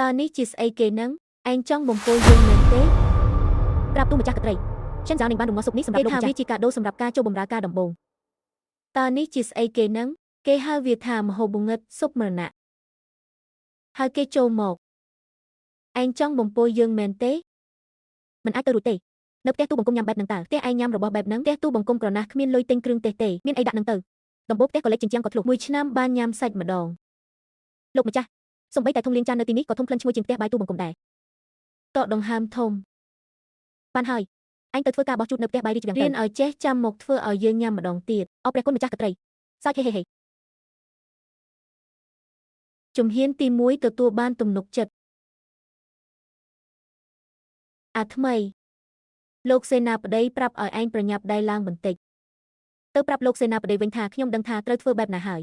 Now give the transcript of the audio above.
តើនេះជាស្អីគេនឹងឯងចង់បំពុលយើងមែនទេប្រាប់ទូម្ចាស់កត្រីចិនចៅនឹងបានរងាស់សុកនេះសម្រាប់លោកម្ចាស់គេថាវាជាកាដូសម្រាប់ការចូលបម្រើការដំបូងតើនេះជាស្អីគេនឹងគេហៅវាថាមហូបងឹតស៊ុបមរណៈហើយគេចូលមកឯងចង់បំពុលយើងមែនទេមិនអាចទៅរួចទេនៅផ្ទះទូបង្គំញ៉ាំបែបហ្នឹងតើផ្ទះឯងញ៉ាំរបស់បែបហ្នឹងផ្ទះទូបង្គំក្រណាស់គ្មានលុយទិញគ្រឿងទេសទេមានអីដាក់ហ្នឹងទៅដំបូងផ្ទះក៏លេចជញ្ជាំងក៏ធ្លុះមួយឆ្នាំបានញ៉ាំសាច់ម្ដងលោកម្ចាស់សំបីតែធុងលាងចាននៅទីនេះក៏ធំក្លិនឈ្ងុយជាងផ្ទះបាយទូបង្គំដែរតកដង្ហើមធំបានហើយឯងទៅធ្វើការបោះជូតនៅផ្ទះបាយរាជវាំងទៅរៀនឲ្យចេះចាំមកធ្វើឲ្យយើងញ៉ាំម្ដងទៀតអរព្រះគុណម្ចាស់កត្រីសើចហេហេហេជំហានទី1ទទួលបានទំនុកចិត្តអាថ្មីលោកសេនាបតីប្រាប់ឲ្យឯងប្រញាប់ដៃឡើងបន្តិចទៅប្រាប់លោកសេនាបតីវិញថាខ្ញុំដឹងថាត្រូវធ្វើបែបណាហើយ